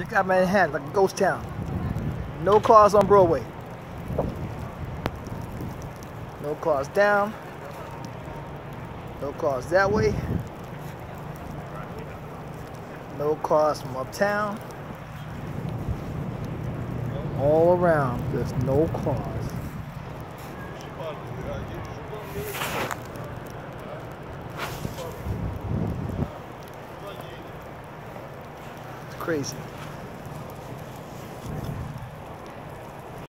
Check out Manhattan, like a ghost town. No cars on Broadway. No cars down. No cars that way. No cars from uptown. All around, there's no cars. It's crazy.